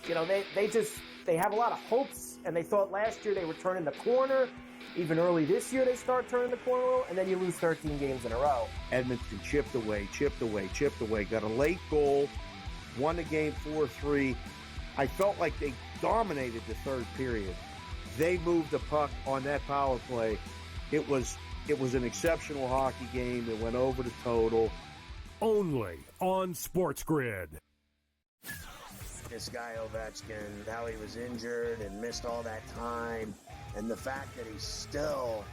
they have a lot of hopes, and they thought last year they were turning the corner. Even early this year, they start turning the corner, and then you lose 13 games in a row. Edmonton chipped away, got a late goal, won the game 4-3. I felt like they dominated the third period. They moved the puck on that power play. It was an exceptional hockey game. It went over the total. Only on SportsGrid. This guy Ovechkin, how he was injured and missed all that time, and the fact that he's still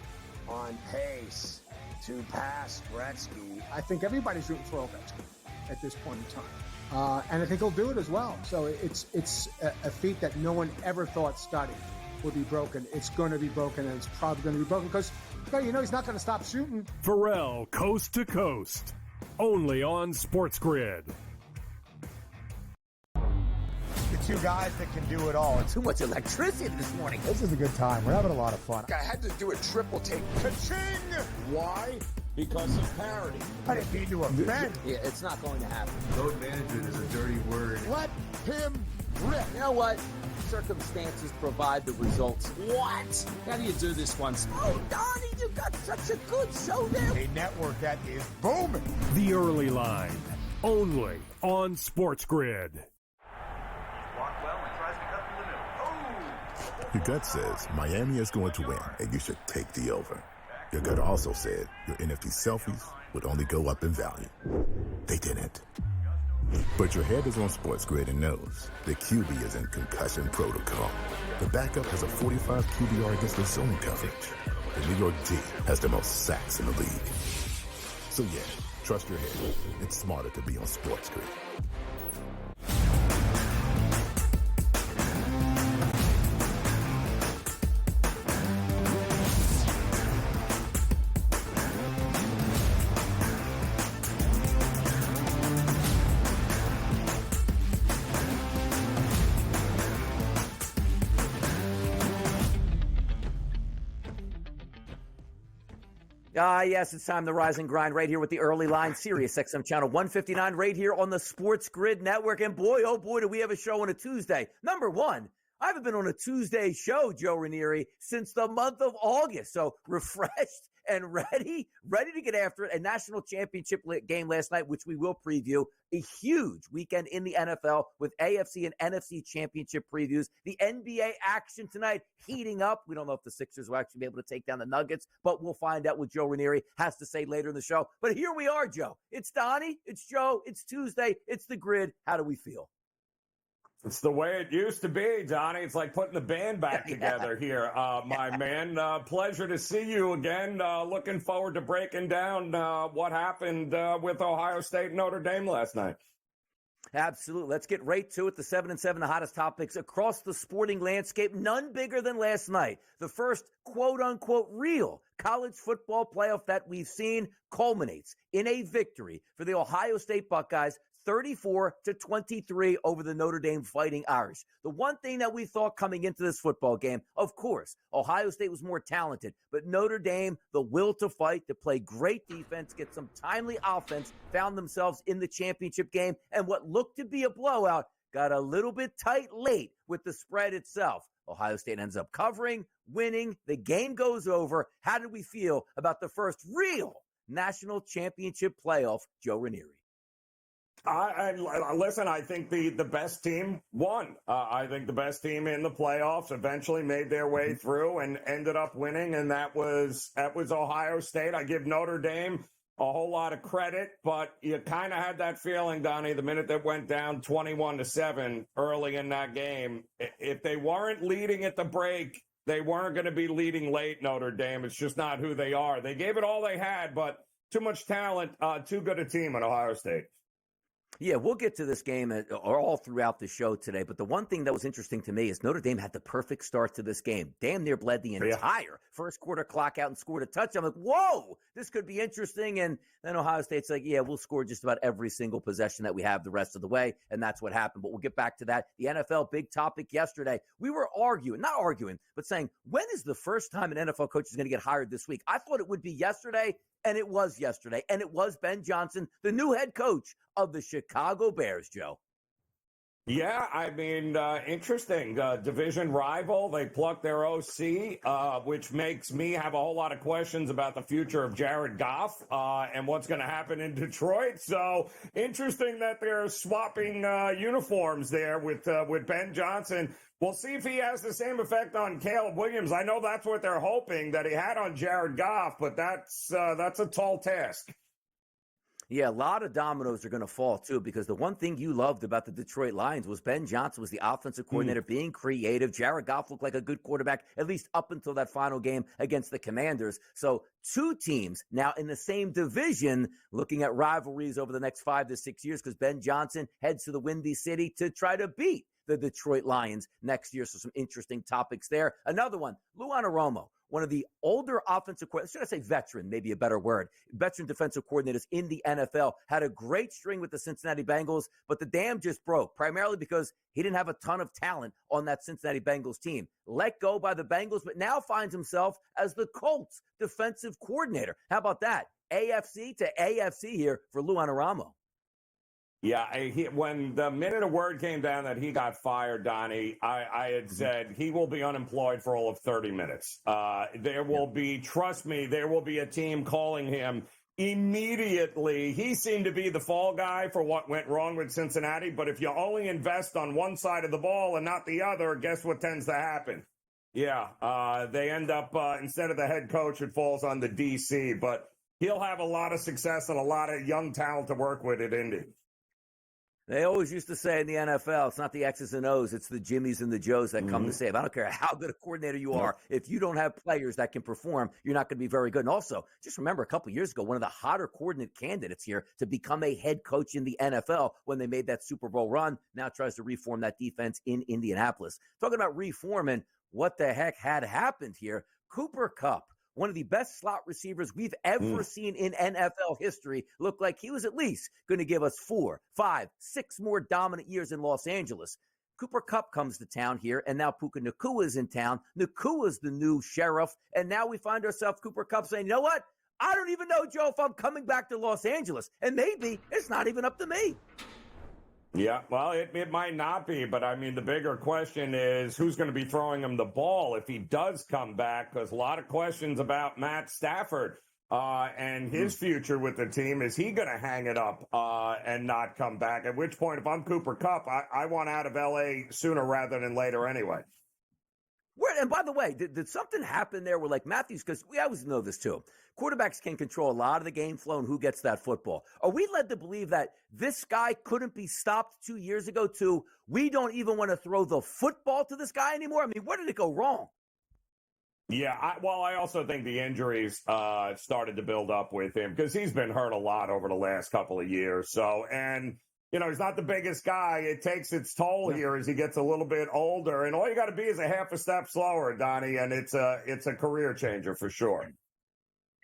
on pace to pass Gretzky. I think everybody's rooting for Ovechkin at this point in time, and I think he'll do it as well. So it's a feat that no one ever thought starting would be broken. It's going to be broken, and it's probably going to be broken because he's not going to stop shooting. Pharrell, coast to coast, only on SportsGrid. Two guys that can do it all. Too much electricity this morning. This is a good time. We're having a lot of fun. I had to do a triple take. Ka-ching! Why? Because of parity. I didn't mean to offend. Yeah, it's not going to happen. Load management is a dirty word. Let him rip. You know what? Circumstances provide the results. What? How do you do this one? Oh, Donnie, you got such a good show there. A network that is booming. The Early Line, only on SportsGrid. Your gut says Miami is going to win, and you should take the over. Your gut also said your NFT selfies would only go up in value. They didn't. But your head is on SportsGrid and knows the QB is in concussion protocol. The backup has a 45 QBR against the zone coverage. The New York D has the most sacks in the league. So yeah, trust your head. It's smarter to be on SportsGrid. Yes, it's time to rise and grind right here with the Early Line, Sirius XM channel 159, right here on the SportsGrid Network. And boy, oh boy, do we have a show on a Tuesday. Number one, I haven't been on a Tuesday show, Joe Ranieri, since the month of August. So refreshed and ready to get after it. A national championship game last night, which we will preview. A huge weekend in the NFL with AFC and NFC championship previews. The NBA action tonight heating up. We don't know if the Sixers will actually be able to take down the Nuggets, but we'll find out what Joe Ranieri has to say later in the show. But here we are, Joe. It's Donnie, it's Joe, it's Tuesday, it's the Grid. How do we feel? It's the way it used to be, Donnie. It's like putting the band back together here, my man. Pleasure to see you again. Looking forward to breaking down what happened with Ohio State and Notre Dame last night. Absolutely. Let's get right to it. The 7-7, the hottest topics across the sporting landscape. None bigger than last night. The first quote-unquote real college football playoff that we've seen culminates in a victory for the Ohio State Buckeyes, 34-23 over the Notre Dame Fighting Irish. The one thing that we thought coming into this football game, of course, Ohio State was more talented, but Notre Dame, the will to fight, to play great defense, get some timely offense, found themselves in the championship game, and what looked to be a blowout got a little bit tight late with the spread itself. Ohio State ends up covering, winning, the game goes over. How did we feel about the first real national championship playoff, Joe Ranieri? Listen, I think the best team won. I think the best team in the playoffs eventually made their way through and ended up winning, and that was Ohio State. I give Notre Dame a whole lot of credit, but you kind of had that feeling, Donnie, the minute that went down 21-7 early in that game. If they weren't leading at the break, they weren't going to be leading late, Notre Dame. It's just not who they are. They gave it all they had, but too much talent, too good a team at Ohio State. Yeah, we'll get to this game all throughout the show today. But the one thing that was interesting to me is Notre Dame had the perfect start to this game. Damn near bled the entire first quarter clock out and scored a touchdown. I'm like, whoa, this could be interesting. And then Ohio State's like, yeah, we'll score just about every single possession that we have the rest of the way. And that's what happened. But we'll get back to that. The NFL big topic yesterday. We were not arguing, but saying, when is the first time an NFL coach is going to get hired this week? I thought it would be yesterday. And it was yesterday, and it was Ben Johnson, the new head coach of the Chicago Bears, Joe. Yeah, I mean, interesting. Division rival. They plucked their OC, which makes me have a whole lot of questions about the future of Jared Goff and what's going to happen in Detroit. So interesting that they're swapping uniforms there with Ben Johnson. We'll see if he has the same effect on Caleb Williams. I know that's what they're hoping that he had on Jared Goff, but that's a tall task. Yeah, a lot of dominoes are going to fall, too, because the one thing you loved about the Detroit Lions was Ben Johnson was the offensive coordinator being creative. Jared Goff looked like a good quarterback, at least up until that final game against the Commanders. So two teams now in the same division looking at rivalries over the next 5 to 6 years because Ben Johnson heads to the Windy City to try to beat the Detroit Lions next year. So some interesting topics there. Another one, Lou Anarumo, one of the older offensive coordinators, should I say veteran, maybe a better word, veteran defensive coordinators in the NFL, had a great string with the Cincinnati Bengals, but the dam just broke, primarily because he didn't have a ton of talent on that Cincinnati Bengals team. Let go by the Bengals, but now finds himself as the Colts defensive coordinator. How about that? AFC to AFC here for Lou Anarumo. Yeah, when the minute a word came down that he got fired, Donnie, I had said he will be unemployed for all of 30 minutes. There will be, trust me, there will be a team calling him immediately. He seemed to be the fall guy for what went wrong with Cincinnati, but if you only invest on one side of the ball and not the other, guess what tends to happen? Yeah, they end up, instead of the head coach, it falls on the DC, but he'll have a lot of success and a lot of young talent to work with at Indy. They always used to say in the NFL, it's not the X's and O's, it's the Jimmies and the Joes that come to save. I don't care how good a coordinator you are. If you don't have players that can perform, you're not going to be very good. And also, just remember a couple of years ago, one of the hotter coordinator candidates here to become a head coach in the NFL when they made that Super Bowl run, now tries to reform that defense in Indianapolis. Talking about reforming, what the heck had happened here? Cooper Kupp, one of the best slot receivers we've ever seen in NFL history, looked like he was at least going to give us 4, 5, 6 more dominant years in Los Angeles. Cooper Kupp comes to town here, and now Puka Nacua is in town. Nacua's the new sheriff, and now we find ourselves Cooper Kupp saying, you know what? I don't even know, Joe, if I'm coming back to Los Angeles, and maybe it's not even up to me. Yeah, well, it might not be, but I mean, the bigger question is who's going to be throwing him the ball if he does come back, because a lot of questions about Matt Stafford and his future with the team. Is he going to hang it up and not come back? At which point, if I'm Cooper Kupp, I want out of L.A. sooner rather than later anyway. And by the way, did something happen there where, like Matthews, because we always know this too, quarterbacks can control a lot of the game flow and who gets that football. Are we led to believe that this guy couldn't be stopped 2 years ago to we don't even want to throw the football to this guy anymore? I mean, where did it go wrong? Yeah, I also think the injuries started to build up with him because he's been hurt a lot over the last couple of years. So, and you know, he's not the biggest guy. It takes its toll here as he gets a little bit older. And all you got to be is a half a step slower, Donnie, and it's a career changer for sure.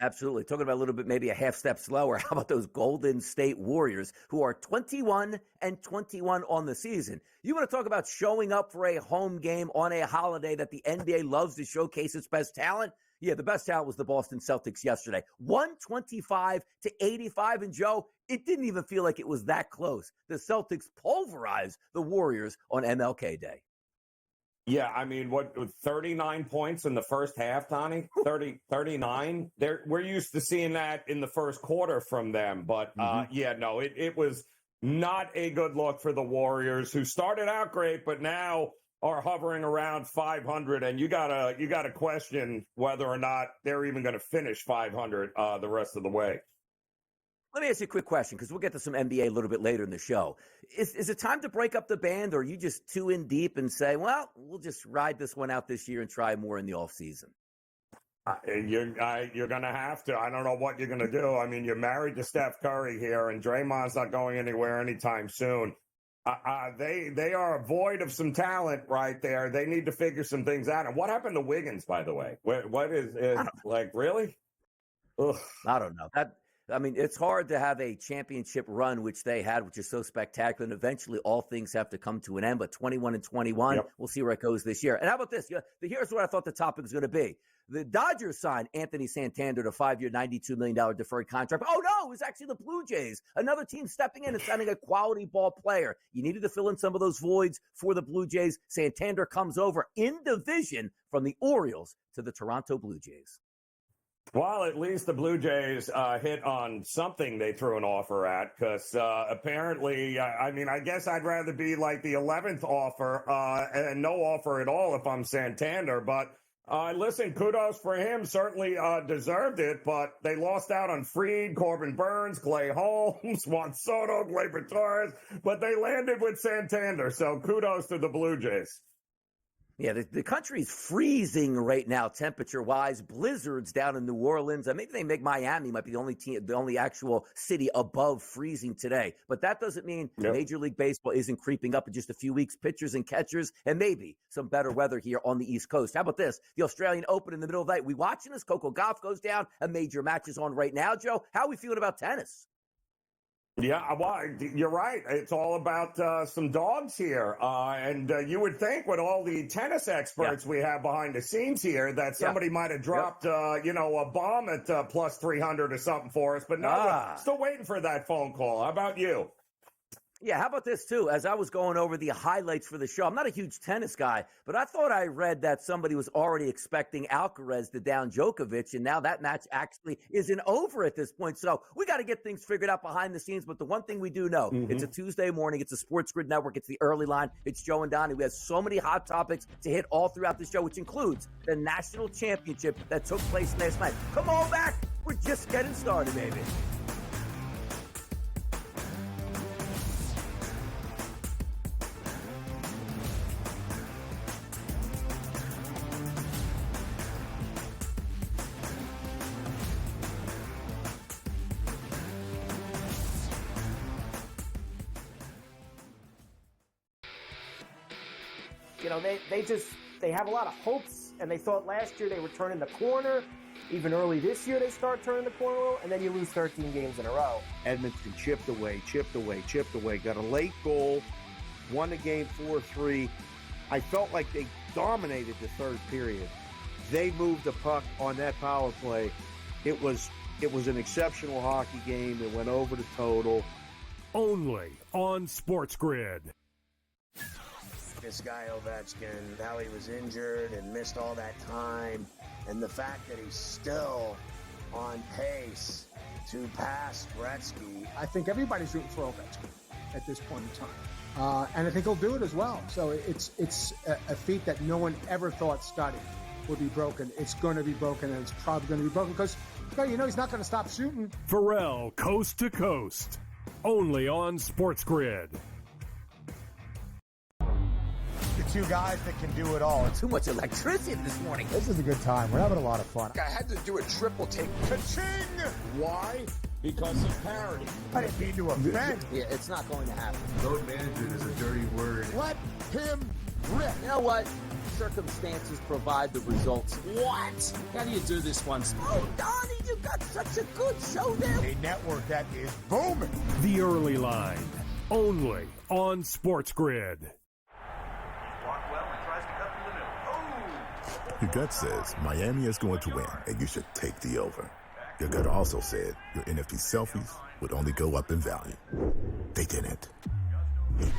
Absolutely. Talking about a little bit, maybe a half step slower. How about those Golden State Warriors who are 21-21 on the season? You want to talk about showing up for a home game on a holiday that the NBA loves to showcase its best talent? Yeah, the best talent was the Boston Celtics yesterday. 125-85. And Joe, it didn't even feel like it was that close. The Celtics pulverized the Warriors on MLK Day. Yeah, I mean, 39 points in the first half, Donnie? 39? We're used to seeing that in the first quarter from them. But, it was not a good look for the Warriors, who started out great, but now are hovering around 500. And you gotta question whether or not they're even going to finish 500 the rest of the way. Let me ask you a quick question, because we'll get to some NBA a little bit later in the show. Is it time to break up the band, or are you just too in deep and say, well, we'll just ride this one out this year and try more in the offseason? You're going to have to. I don't know what you're going to do. I mean, you're married to Steph Curry here, and Draymond's not going anywhere anytime soon. They are void of some talent right there. They need to figure some things out. And what happened to Wiggins, by the way? What is like, really? Ugh. I don't know. I mean, it's hard to have a championship run, which they had, which is so spectacular. And eventually all things have to come to an end. But 21-21, Yep. We'll see where it goes this year. And how about this? Here's what I thought the topic was going to be. The Dodgers signed Anthony Santander to a 5-year, $92 million deferred contract. Oh, no, it was actually the Blue Jays. Another team stepping in and signing a quality ball player. You needed to fill in some of those voids for the Blue Jays. Santander comes over in division from the Orioles to the Toronto Blue Jays. Well, at least the Blue Jays hit on something they threw an offer at, because apparently, I guess I'd rather be like the 11th offer and no offer at all if I'm Santander. But listen, kudos for him. Certainly deserved it, but they lost out on Fried, Corbin Burns, Clay Holmes, Juan Soto, Gleyber Torres, but they landed with Santander. So kudos to the Blue Jays. Yeah, the country's freezing right now, temperature-wise. Blizzards down in New Orleans. Maybe they make Miami might be the only actual city above freezing today. But that doesn't mean Major League Baseball isn't creeping up in just a few weeks. Pitchers and catchers, and maybe some better weather here on the East Coast. How about this? The Australian Open in the middle of the night. We watching this? Coco Gauff goes down. A major match is on right now. Joe, how are we feeling about tennis? Yeah, well, you're right. It's all about some dogs here. And you would think with all the tennis experts we have behind the scenes here that somebody might have dropped, a bomb at plus 300 or something for us. But no, we're still waiting for that phone call. How about you? Yeah, how about this, too? As I was going over the highlights for the show, I'm not a huge tennis guy, but I thought I read that somebody was already expecting Alcaraz to down Djokovic, and now that match actually isn't over at this point. So we got to get things figured out behind the scenes. But the one thing we do know, it's a Tuesday morning. It's a SportsGrid Network. It's the early line. It's Joe and Donnie. We have so many hot topics to hit all throughout the show, which includes the National Championship that took place last night. Come on back. We're just getting started, baby. You know, they have a lot of hopes, and they thought last year they were turning the corner. Even early this year, they start turning the corner, and then you lose 13 games in a row. Edmonton chipped away, got a late goal, won the game 4-3. I felt like they dominated the third period. They moved the puck on that power play. It was an exceptional hockey game. It went over the total. Only on SportsGrid. This guy Ovechkin, how he was injured and missed all that time, and the fact that he's still on pace to pass Gretzky. I think everybody's rooting for Ovechkin at this point in time. And I think he'll do it as well. So it's a feat that no one ever thought starting would be broken. It's going to be broken, and it's probably going to be broken because, he's not going to stop shooting. Pharrell, coast to coast. Only on SportsGrid. The two guys that can do it all. Too much electricity this morning. This is a good time. We're having a lot of fun. I had to do a triple take. Ka-ching! Why? Because of parity. I didn't mean to offend. Yeah, it's not going to happen. Load management is a dirty word. Let him rip. You know what? Circumstances provide the results. What? How do you do this one? Oh, Donnie, you got such a good show there. A network that is booming. The early line. Only on SportsGrid. Your gut says Miami is going to win, and you should take the over. Your gut also said your NFT selfies would only go up in value. They didn't.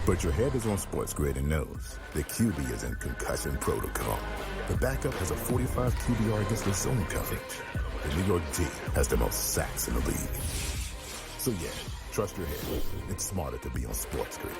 But your head is on SportsGrid and knows the QB is in concussion protocol. The backup has a 45 QBR against the zone coverage. The New York D has the most sacks in the league. So yeah, trust your head. It's smarter to be on SportsGrid.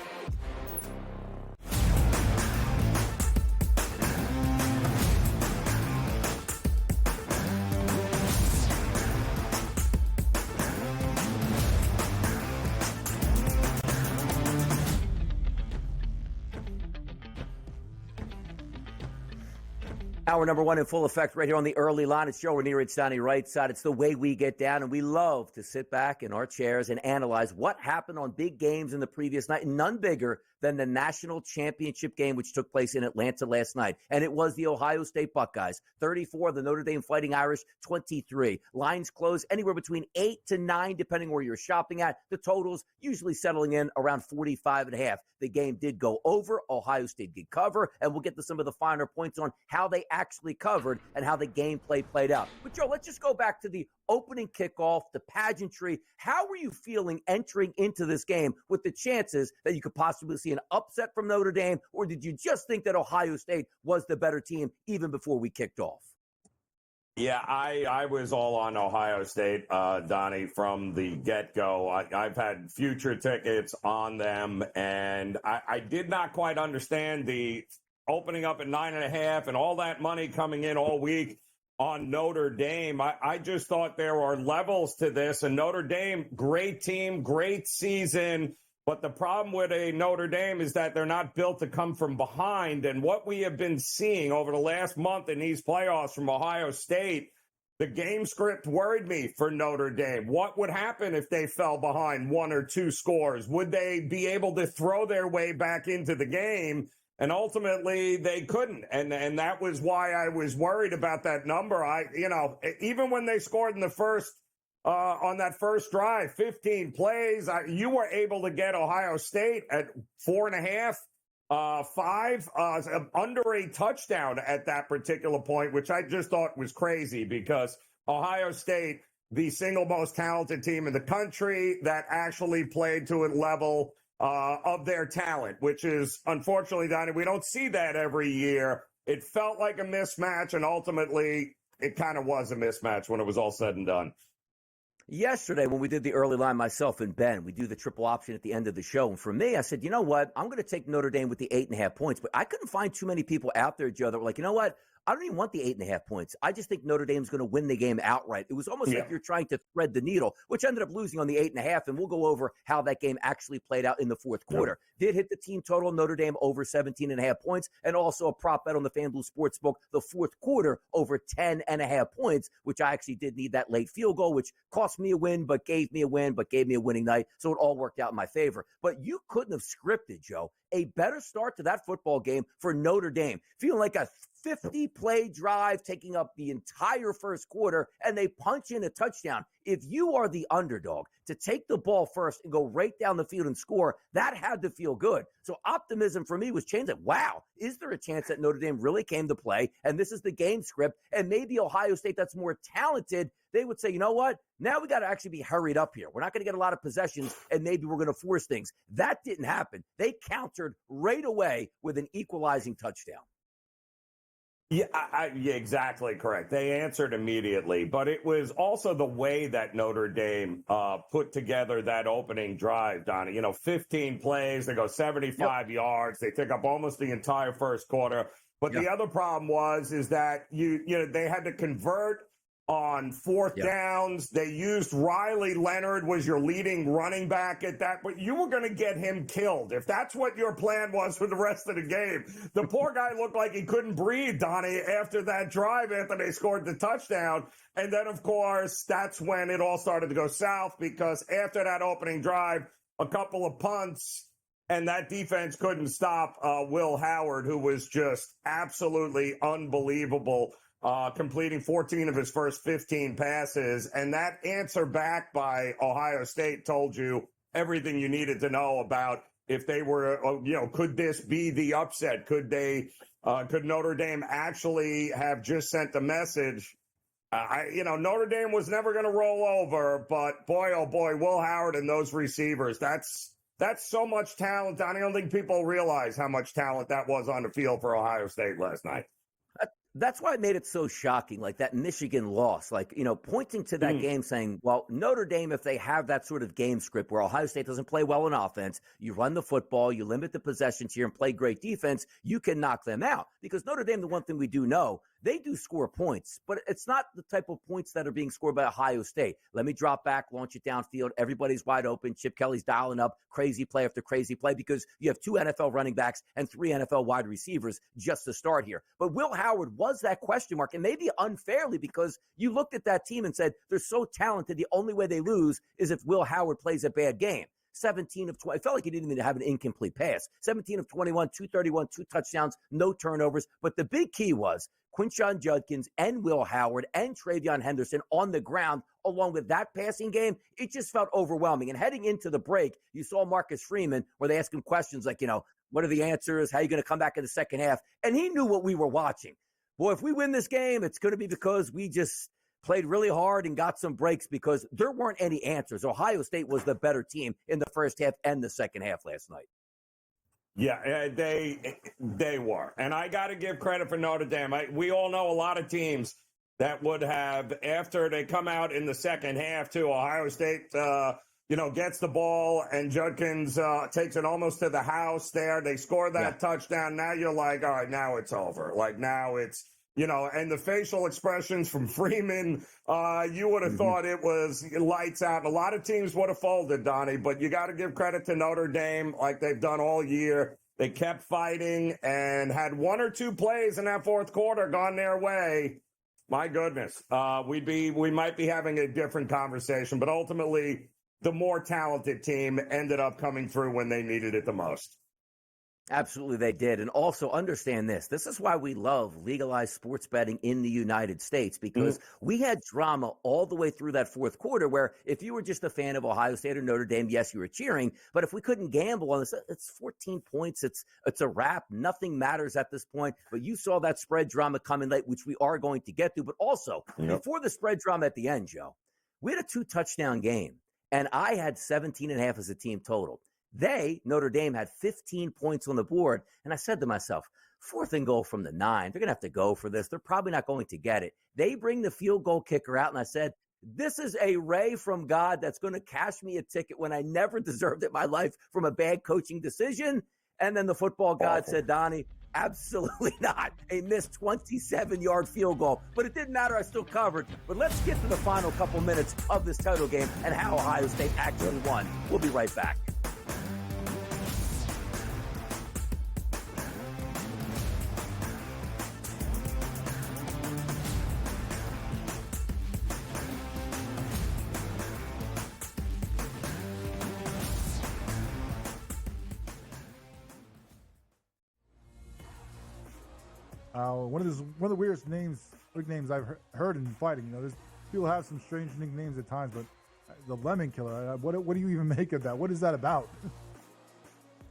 Hour number one in full effect right here on the early line. It's Joe Ranieri, it's Donnie right side. It's the way we get down, and we love to sit back in our chairs and analyze what happened on big games in the previous night. And none bigger than the national championship game, which took place in Atlanta last night. And it was the Ohio State Buckeyes, 34, the Notre Dame Fighting Irish, 23. Lines close anywhere between 8 to 9, depending where you're shopping at. The totals usually settling in around 45.5. The game did go over. Ohio State did cover, and we'll get to some of the finer points on how they actually covered and how the gameplay played out. But, Joe, let's just go back to the opening kickoff, the pageantry. How were you feeling entering into this game with the chances that you could possibly see an upset from Notre Dame, or did you just think that Ohio State was the better team even before we kicked off? Yeah, I was all on Ohio State, Donnie, from the get-go. I've had future tickets on them, and I did not quite understand the opening up at 9.5 and all that money coming in all week on Notre Dame. I just thought there are levels to this, and Notre Dame, great team, great season. But the problem with a Notre Dame is that they're not built to come from behind. And what we have been seeing over the last month in these playoffs from Ohio State, the game script worried me for Notre Dame. What would happen if they fell behind 1 or 2 scores? Would they be able to throw their way back into the game? And ultimately, they couldn't. And that was why I was worried about that number. Even when they scored in the first on that first drive, 15 plays, you were able to get Ohio State at 4.5, 5, under a touchdown at that particular point, which I just thought was crazy because Ohio State, the single most talented team in the country that actually played to a level of their talent, which is, unfortunately, Donnie, we don't see that every year. It felt like a mismatch, and ultimately it kind of was a mismatch when it was all said and done. Yesterday, when we did the early line, myself and Ben, we do the triple option at the end of the show. And for me, I said, you know what? I'm going to take Notre Dame with the 8.5 points. But I couldn't find too many people out there, Joe, that were like, you know what? I don't even want the 8.5 points. I just think Notre Dame's going to win the game outright. It was almost like you're trying to thread the needle, which ended up losing on the 8.5. And we'll go over how that game actually played out in the fourth quarter. Did hit the team total, Notre Dame over 17.5 points, and also a prop bet on the FanDuel Sportsbook, the fourth quarter over 10.5 points, which I actually did need that late field goal, which cost me a win, but gave me a win, but gave me a winning night. So it all worked out in my favor. But you couldn't have scripted, Joe, a better start to that football game for Notre Dame. Feeling like a 50-play drive taking up the entire first quarter, and they punch in a touchdown. If you are the underdog, to take the ball first and go right down the field and score, that had to feel good. So optimism for me was changed. Like, wow, is there a chance that Notre Dame really came to play? And this is the game script. And maybe Ohio State, that's more talented, they would say, you know what? Now we got to actually be hurried up here. We're not going to get a lot of possessions, and maybe we're going to force things. That didn't happen. They countered right away with an equalizing touchdown. Yeah, yeah, exactly correct. They answered immediately, but it was also the way that Notre Dame put together that opening drive, Donnie. 15 plays, they go 75 yards, they take up almost the entire first quarter. But the other problem is that they had to convert on fourth downs. They used Riley Leonard was your leading running back at that, but you were going to get him killed. If that's what your plan was for the rest of the game, the poor guy looked like he couldn't breathe, Donnie, after that drive, after they scored the touchdown. And then, of course, that's when it all started to go south, because after that opening drive, a couple of punts, and that defense couldn't stop Will Howard, who was just absolutely unbelievable. Completing 14 of his first 15 passes. And that answer back by Ohio State told you everything you needed to know about if they were, could this be the upset? Could Notre Dame actually have just sent a message? Notre Dame was never going to roll over, but boy, oh boy, Will Howard and those receivers, that's so much talent. I don't think people realize how much talent that was on the field for Ohio State last night. That's why it made it so shocking, like that Michigan loss, pointing to that game saying, well, Notre Dame, if they have that sort of game script where Ohio State doesn't play well in offense, you run the football, you limit the possessions here and play great defense, you can knock them out. Because Notre Dame, the one thing we do know, they do score points, but it's not the type of points that are being scored by Ohio State. Let me drop back, launch it downfield. Everybody's wide open. Chip Kelly's dialing up crazy play after crazy play because you have 2 NFL running backs and 3 NFL wide receivers just to start here. But Will Howard was that question mark, and maybe unfairly, because you looked at that team and said, they're so talented. The only way they lose is if Will Howard plays a bad game. 17 of 20. It felt like he didn't even have an incomplete pass. 17 of 21, 231, 2 touchdowns, no turnovers. But the big key was Quinshon Judkins and Will Howard and Travion Henderson on the ground, along with that passing game. It just felt overwhelming. And heading into the break, you saw Marcus Freeman where they asked him questions like, what are the answers? How are you going to come back in the second half? And he knew what we were watching. Boy, if we win this game, it's going to be because we just played really hard and got some breaks because there weren't any answers. Ohio State was the better team in the first half and the second half last night. Yeah, they were. And I got to give credit for Notre Dame. We all know a lot of teams that would have, after they come out in the second half, too, Ohio State, gets the ball and Judkins takes it almost to the house there. They score that touchdown. Now you're like, all right, now it's over. Like now it's, and the facial expressions from Freeman, you would have thought it was lights out. A lot of teams would have folded, Donnie, but you got to give credit to Notre Dame like they've done all year. They kept fighting and had one or two plays in that fourth quarter gone their way. My goodness, we might be having a different conversation, but ultimately the more talented team ended up coming through when they needed it the most. Absolutely, they did. And also understand this. This is why we love legalized sports betting in the United States, because we had drama all the way through that fourth quarter where if you were just a fan of Ohio State or Notre Dame, yes, you were cheering. But if we couldn't gamble on this, it's 14 points. It's a wrap. Nothing matters at this point. But you saw that spread drama coming late, which we are going to get to. But also, before the spread drama at the end, Joe, we had a 2-touchdown game. And I had 17.5 as a team total. Notre Dame, had 15 points on the board. And I said to myself, 4th and goal from the 9. They're going to have to go for this. They're probably not going to get it. They bring the field goal kicker out. And I said, this is a ray from God that's going to cash me a ticket when I never deserved it in my life from a bad coaching decision. And then the football god said, Donnie, absolutely not. A missed 27-yard field goal. But it didn't matter. I still covered. But let's get to the final couple minutes of this title game and how Ohio State actually won. We'll be right back. One of the weirdest nicknames I've heard in fighting. There's people have some strange nicknames at times, but the Lemon Killer. What do you even make of that? What is that about?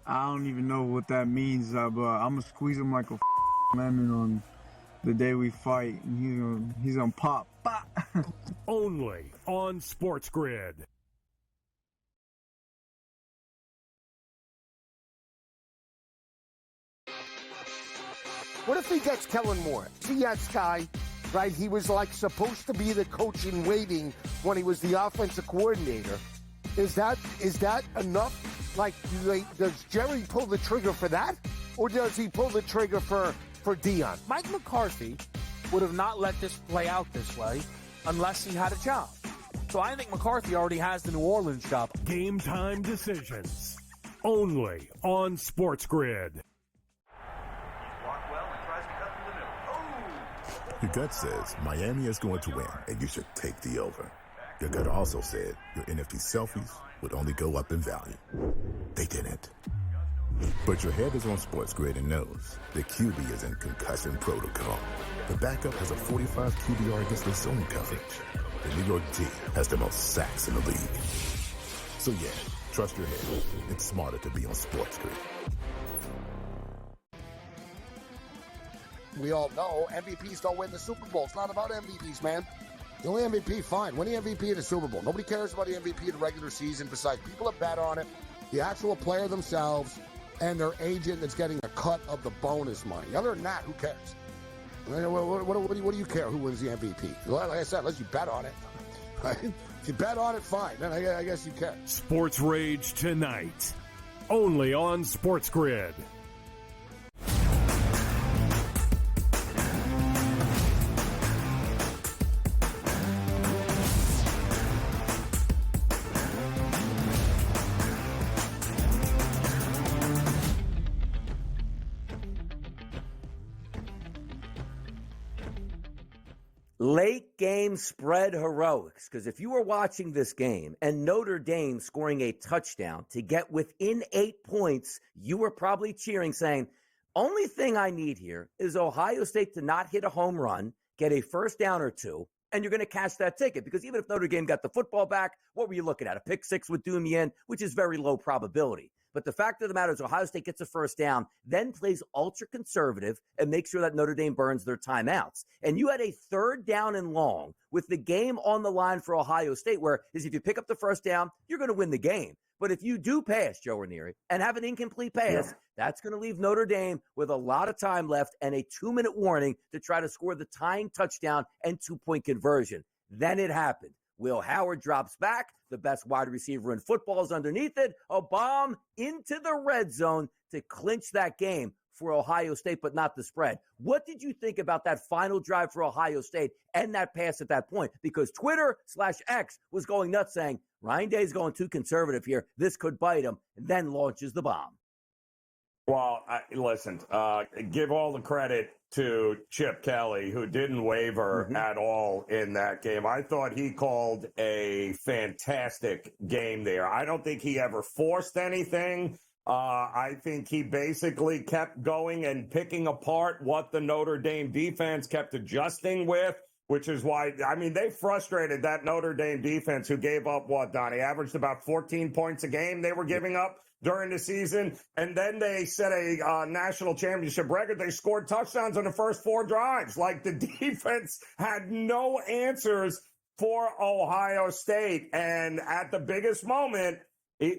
I don't even know what that means, but I'm gonna squeeze him like a lemon on the day we fight, and he's gonna pop. Only on SportsGrid. What if he gets Kellen Moore? CS guy, right? He was like supposed to be the coach in waiting when he was the offensive coordinator. Is that enough? Like, does Jerry pull the trigger for that? Or does he pull the trigger for Dion? Mike McCarthy would have not let this play out this way unless he had a job. So I think McCarthy already has the New Orleans job. Game time decisions. Only on SportsGrid. Your gut says Miami is going to win, and you should take the over. Your gut also said your NFT selfies would only go up in value. They didn't. But your head is on SportsGrid and knows the QB is in concussion protocol. The backup has a 45 QBR against the zone coverage. The New York D has the most sacks in the league. So yeah, trust your head. It's smarter to be on SportsGrid. We all know MVPs don't win the Super Bowl. It's not about MVPs, man. The only MVP, fine. Win the MVP of the Super Bowl. Nobody cares about the MVP of the regular season besides people that bet on it, the actual player themselves, and their agent that's getting a cut of the bonus money. Other than that, who cares? What do you care who wins the MVP? Like I said, unless you bet on it. Right? If you bet on it, fine. Then I guess you care. Sports Rage tonight. Only on SportsGrid. Late game spread heroics, because if you were watching this game and Notre Dame scoring a touchdown to get within 8 points, you were probably cheering, saying, only thing I need here is Ohio State to not hit a home run, get a first down or two, and you're going to cash that ticket. Because even if Notre Dame got the football back, what were you looking at? A pick six would doom you in, which is very low probability. But the fact of the matter is Ohio State gets a first down, then plays ultra conservative and makes sure that Notre Dame burns their timeouts. And you had a third down and long with the game on the line for Ohio State, where is if you pick up the first down, you're going to win the game. But if you do pass, Joe Ranieri, and have an incomplete pass, that's going to leave Notre Dame with a lot of time left and a 2-minute warning to try to score the tying touchdown and 2-point conversion. Then it happened. Will Howard drops back. The best wide receiver in football is underneath it. A bomb into the red zone to clinch that game for Ohio State, but not the spread. What did you think about that final drive for Ohio State and that pass at that point? Because Twitter/X was going nuts saying, Ryan Day's going too conservative here. This could bite him, and then launches the bomb. Well, listen, give all the credit to Chip Kelly, who didn't waver at all in that game. I thought he called a fantastic game there. I don't think he ever forced anything. I think he basically kept going and picking apart what the Notre Dame defense kept adjusting with, which is why, I mean, they frustrated that Notre Dame defense who gave up what, Donnie? Averaged about 14 points a game they were giving up during the season. And then they set a national championship record. They scored touchdowns on the first 4 drives. Like, the defense had no answers for Ohio State. And at the biggest moment,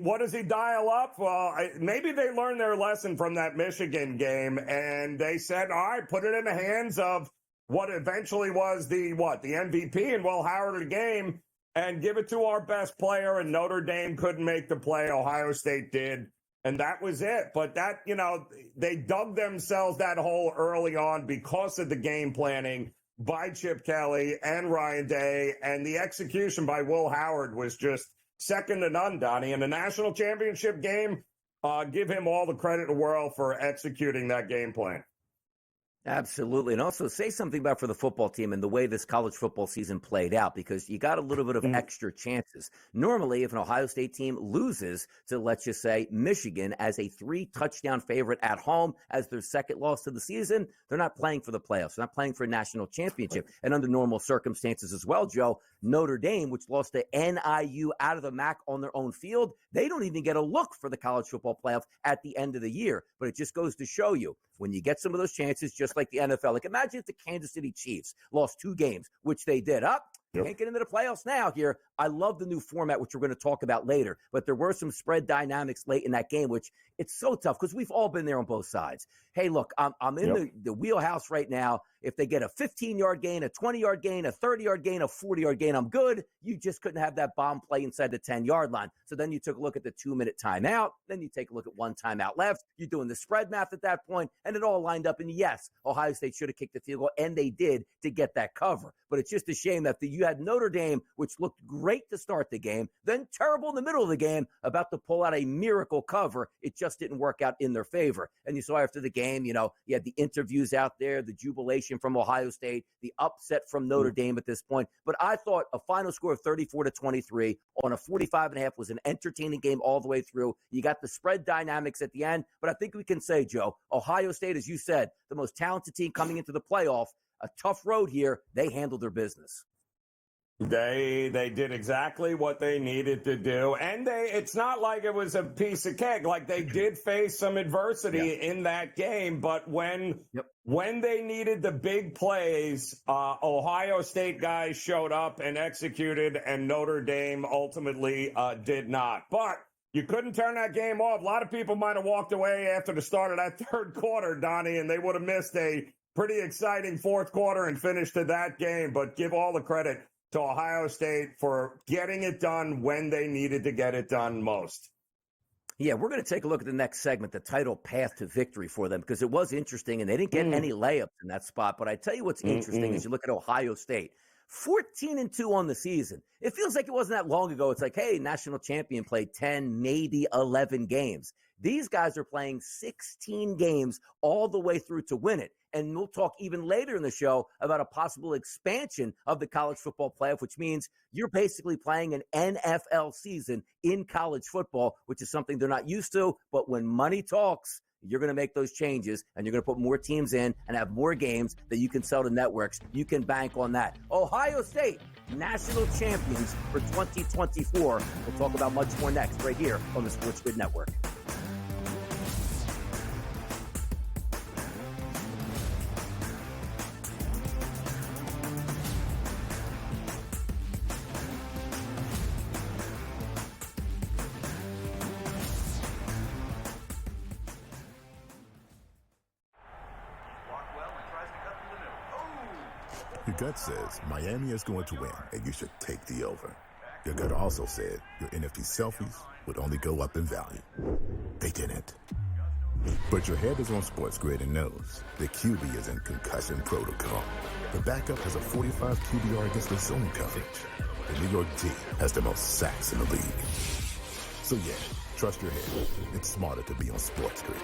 what does he dial up? Well, maybe they learned their lesson from that Michigan game. And they said, all right, put it in the hands of what eventually was the MVP and Will Howard of the game, and give it to our best player. And Notre Dame couldn't make the play. Ohio State did. And that was it. But that, they dug themselves that hole early on because of the game planning by Chip Kelly and Ryan Day. And the execution by Will Howard was just second to none, Donnie. In the national championship game, give him all the credit in the world for executing that game plan. Absolutely. And also say something about for the football team and the way this college football season played out, because you got a little bit of extra chances. Normally, if an Ohio State team loses to, let's just say, Michigan as a 3-touchdown favorite at home as their second loss of the season, they're not playing for the playoffs. They're not playing for a national championship. And under normal circumstances as well, Joe, Notre Dame, which lost to NIU out of the MAC on their own field, they don't even get a look for the college football playoff at the end of the year. But it just goes to show you, when you get some of those chances, just like the NFL, like imagine if the Kansas City Chiefs lost 2 games, which they did. Can't get into the playoffs now here. I love the new format, which we're going to talk about later. But there were some spread dynamics late in that game, which it's so tough because we've all been there on both sides. Hey, look, I'm in the wheelhouse right now. If they get a 15-yard gain, a 20-yard gain, a 30-yard gain, a 40-yard gain, I'm good. You just couldn't have that bomb play inside the 10-yard line. So then you took a look at the 2-minute timeout. Then you take a look at 1 timeout left. You're doing the spread math at that point, and it all lined up. And yes, Ohio State should have kicked the field goal, and they did to get that cover. But it's just a shame that you had Notre Dame, which looked great to start the game, then terrible in the middle of the game, about to pull out a miracle cover. It just didn't work out in their favor. And you saw after the game, you had the interviews out there, the jubilation from Ohio State, the upset from Notre Dame at this point. But I thought a final score of 34-23 on a 45.5 was an entertaining game all the way through. You got the spread dynamics at the end. But I think we can say, Joe, Ohio State, as you said, the most talented team coming into the playoff, a tough road here. They handled their business. They did exactly what they needed to do. And it's not like it was a piece of cake. Like, they did face some adversity in that game. But when they needed the big plays, Ohio State guys showed up and executed, and Notre Dame ultimately did not. But you couldn't turn that game off. A lot of people might have walked away after the start of that third quarter, Donnie, and they would have missed a pretty exciting fourth quarter and finish to that game. But give all the credit to Ohio State for getting it done when they needed to get it done most. Yeah, we're going to take a look at the next segment, the title path to victory for them, because it was interesting, and they didn't get any layups in that spot. But I tell you what's interesting is you look at Ohio State, 14-2 on the season. It feels like it wasn't that long ago. It's like, hey, national champion played 10, maybe 11 games. These guys are playing 16 games all the way through to win it. And we'll talk even later in the show about a possible expansion of the college football playoff, which means you're basically playing an NFL season in college football, which is something they're not used to. But when money talks, you're going to make those changes, and you're going to put more teams in and have more games that you can sell to networks. You can bank on that. Ohio State, national champions for 2024. We'll talk about much more next right here on the SportsGrid Network. Your gut says Miami is going to win, and you should take the over. Your gut also said your NFT selfies would only go up in value. They didn't. But your head is on SportsGrid and knows the QB is in concussion protocol. The backup has a 45 QBR against the zone coverage. The New York D has the most sacks in the league. So yeah, trust your head. It's smarter to be on SportsGrid.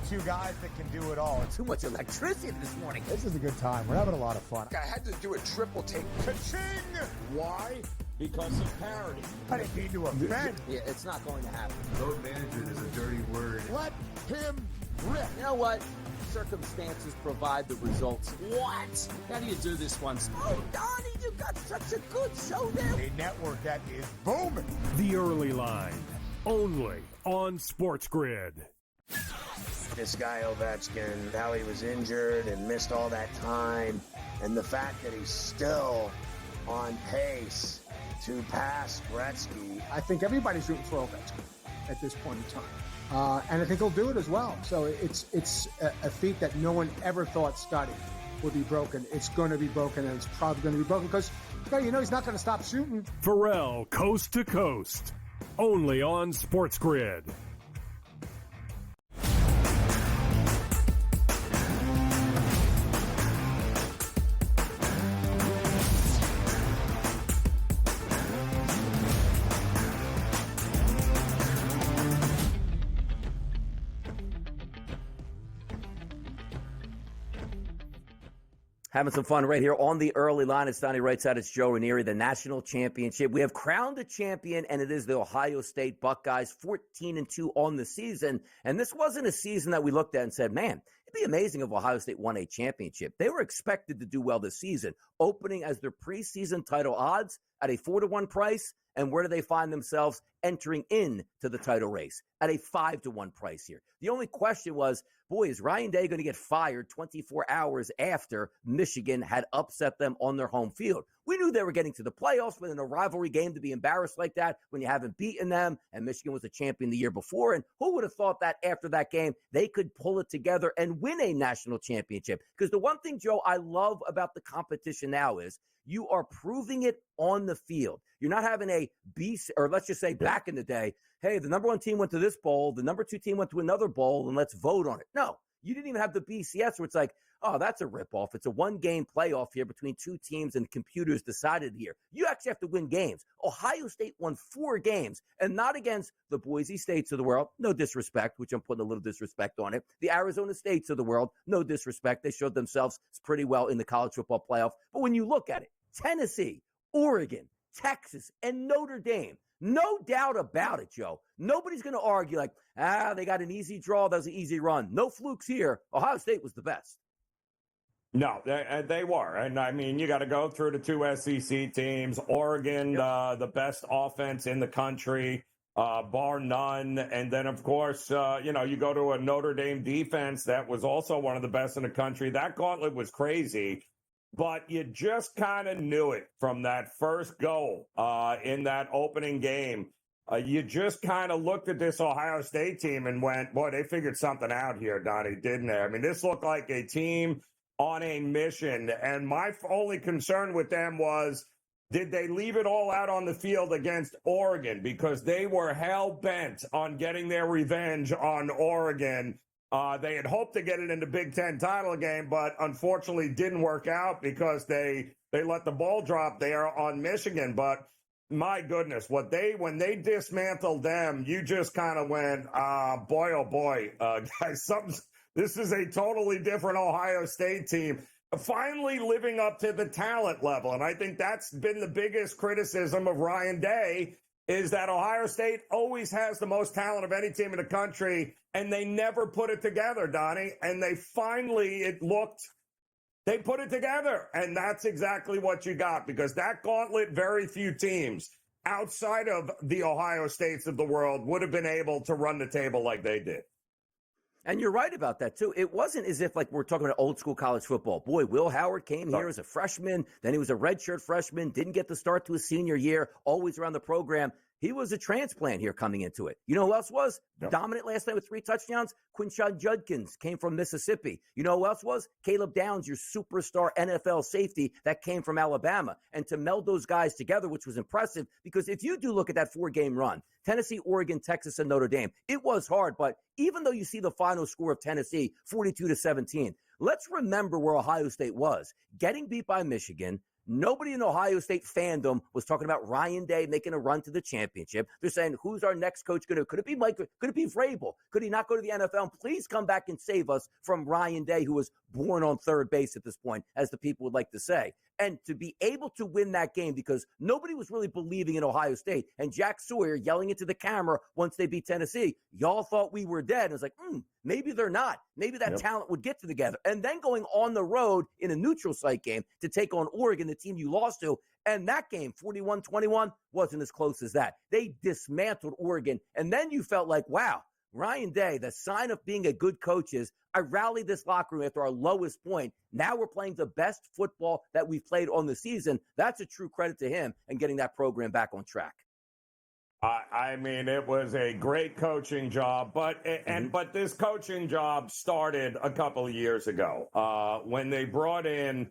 Two guys that can do it all. Too much electricity this morning. This is a good time. We're having a lot of fun. I had to do a triple take. Ka-ching! Why? Because of parity. I didn't mean to offend. Yeah, it's not going to happen. Load management is a dirty word. Let him rip. You know what? Circumstances provide the results. What? How do you do this one? Oh, Donnie, you got such a good show there. A network that is booming. The Early Line, only on SportsGrid. This guy Ovechkin, how he was injured and missed all that time, and the fact that he's still on pace to pass Gretzky. I think everybody's rooting for Ovechkin at this point in time. And I think he'll do it as well. So it's a feat that no one ever thought Scotty would be broken. It's going to be broken, and it's probably going to be broken because, he's not going to stop shooting. Pharrell, coast to coast, only on SportsGrid. Having some fun right here on the Early Line. It's Donnie right side. It's Joe Ranieri, the national championship. We have crowned a champion, and it is the Ohio State Buckeyes, 14-2 on the season. And this wasn't a season that we looked at and said, man, it'd be amazing if Ohio State won a championship. They were expected to do well this season, opening as their preseason title odds at a 4-1 price. And where do they find themselves entering into the title race? At a 5-1 price here. The only question was, boy, is Ryan Day going to get fired 24 hours after Michigan had upset them on their home field? We knew they were getting to the playoffs, but in a rivalry game to be embarrassed like that when you haven't beaten them, and Michigan was a champion the year before, and who would have thought that after that game they could pull it together and win a national championship? Because the one thing, Joe, I love about the competition now is you are proving it on the field. You're not having a or let's just say back in the day, hey, the number one team went to this bowl, the number two team went to another bowl, and let's vote on it. No, you didn't even have the BCS where it's like, oh, that's a ripoff. It's a one-game playoff here between two teams and computers decided here. You actually have to win games. Ohio State won 4 games, and not against the Boise States of the world. No disrespect, which I'm putting a little disrespect on it. The Arizona States of the world. No disrespect. They showed themselves pretty well in the college football playoff. But when you look at it, Tennessee, Oregon, Texas, and Notre Dame, no doubt about it, Joe. Nobody's going to argue like, they got an easy draw. That was an easy run. No flukes here. Ohio State was the best. No, they were. And, I mean, you got to go through the 2 SEC teams. Oregon, the best offense in the country, bar none. And then, of course, you go to a Notre Dame defense that was also one of the best in the country. That gauntlet was crazy. But you just kind of knew it from that first goal in that opening game. you just kind of looked at this Ohio State team and went, boy, they figured something out here, Donnie, didn't they? I mean, this looked like a team on a mission. And my only concern with them was, did they leave it all out on the field against Oregon? Because they were hell-bent on getting their revenge on Oregon. They had hoped to get it in the Big Ten title game, but unfortunately didn't work out because they let the ball drop there on Michigan. But my goodness, when they dismantled them, you just kind of went, boy, oh boy, guys, this is a totally different Ohio State team. Finally living up to the talent level. And I think that's been the biggest criticism of Ryan Day, is that Ohio State always has the most talent of any team in the country, and they never put it together, Donnie. And they put it together. And that's exactly what you got, because that gauntlet, very few teams outside of the Ohio States of the world would have been able to run the table like they did. And you're right about that, too. It wasn't as if, like, we're talking about old school college football. Boy, Will Howard came here as a freshman. Then he was a redshirt freshman, didn't get the start to his senior year, always around the program. He was a transplant here coming into it. You know who else was? Yep. Dominant last night with 3 touchdowns? Quinshon Judkins came from Mississippi. You know who else was? Caleb Downs, your superstar NFL safety that came from Alabama. And to meld those guys together, which was impressive, because if you do look at that 4-game run, Tennessee, Oregon, Texas, and Notre Dame, it was hard. But even though you see the final score of Tennessee, 42-17, let's remember where Ohio State was. Getting beat by Michigan. Nobody in Ohio State fandom was talking about Ryan Day making a run to the championship. They're saying, who's our next coach going to? Could it be Mike? Could it be Vrabel? Could he not go to the NFL? And please come back and save us from Ryan Day, who was born on third base at this point, as the people would like to say. And to be able to win that game, because nobody was really believing in Ohio State, and Jack Sawyer yelling into the camera once they beat Tennessee, y'all thought we were dead. And it's like, maybe they're not. Maybe that talent would get together. And then going on the road in a neutral site game to take on Oregon, the team you lost to, and that game, 41-21, wasn't as close as that. They dismantled Oregon. And then you felt like, wow, Ryan Day, the sign of being a good coach is, I rallied this locker room after our lowest point. Now we're playing the best football that we've played on the season. That's a true credit to him and getting that program back on track. I mean, it was a great coaching job, but this coaching job started a couple of years ago when they brought in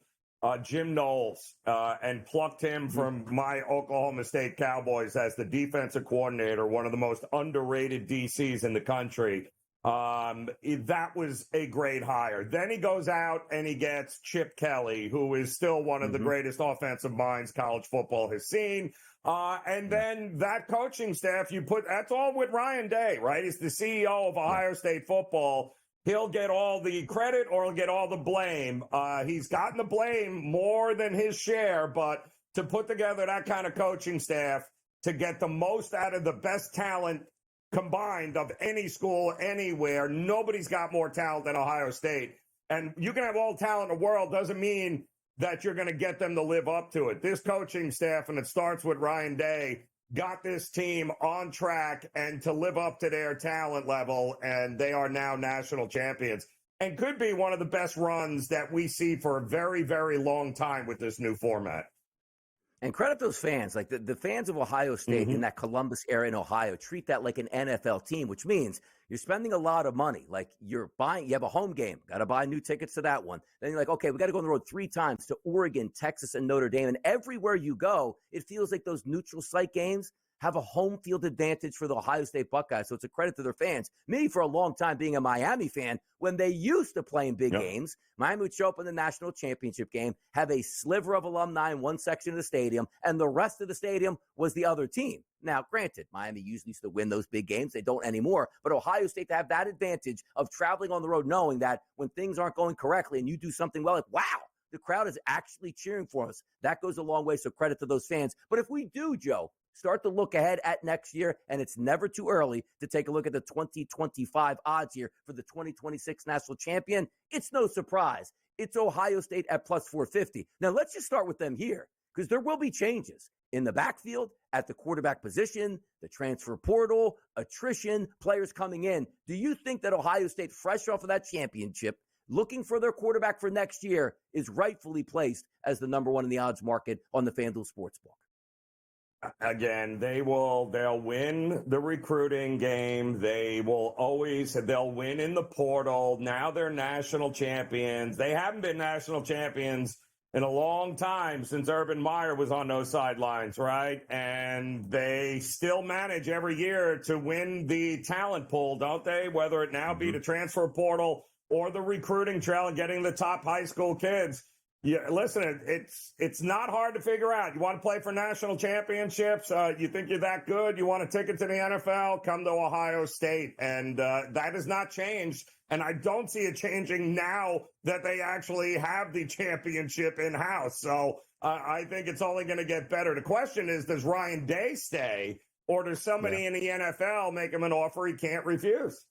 Jim Knowles and plucked him from my Oklahoma State Cowboys as the defensive coordinator, one of the most underrated DCs in the country. That was a great hire. Then he goes out and he gets Chip Kelly, who is still one of the greatest offensive minds college football has seen. And then that coaching staff, that's all with Ryan Day, right? He's the CEO of Ohio State football. He'll get all the credit or he'll get all the blame. He's gotten the blame more than his share, but to put together that kind of coaching staff to get the most out of the best talent combined of any school anywhere, nobody's got more talent than Ohio State. And you can have all the talent in the world, doesn't mean that you're going to get them to live up to it. This coaching staff, and it starts with Ryan Day, got this team on track and to live up to their talent level, and they are now national champions and could be one of the best runs that we see for a very, very long time with this new format. And credit those fans, like the fans of Ohio State in that Columbus area in Ohio, treat that like an NFL team, which means you're spending a lot of money. Like you have a home game, got to buy new tickets to that one. Then you're like, okay, we got to go on the road 3 times to Oregon, Texas, and Notre Dame. And everywhere you go, it feels like those neutral site games have a home field advantage for the Ohio State Buckeyes. So it's a credit to their fans. Me, for a long time, being a Miami fan, when they used to play in big games, Miami would show up in the national championship game, have a sliver of alumni in one section of the stadium, and the rest of the stadium was the other team. Now, granted, Miami usually used to win those big games. They don't anymore. But Ohio State to have that advantage of traveling on the road, knowing that when things aren't going correctly and you do something well, like, wow, the crowd is actually cheering for us. That goes a long way, so credit to those fans. But if we do, Joe, start to look ahead at next year, and it's never too early to take a look at the 2025 odds here for the 2026 national champion. It's no surprise. It's Ohio State at plus 450. Now, let's just start with them here, because there will be changes in the backfield, at the quarterback position, the transfer portal, attrition, players coming in. Do you think that Ohio State, fresh off of that championship, looking for their quarterback for next year, is rightfully placed as the number one in the odds market on the FanDuel Sportsbook? Again, they'll win the recruiting game. They'll win in the portal. Now they're national champions. They haven't been national champions in a long time since Urban Meyer was on those sidelines, right? And they still manage every year to win the talent pool, don't they? Whether it now be the transfer portal or the recruiting trail and getting the top high school kids. Yeah, listen, it's not hard to figure out. You want to play for national championships? You think you're that good? You want a ticket to the NFL? Come to Ohio State. And that has not changed. And I don't see it changing now that they actually have the championship in-house. So I think it's only going to get better. The question is, does Ryan Day stay? Or does somebody in the NFL make him an offer he can't refuse?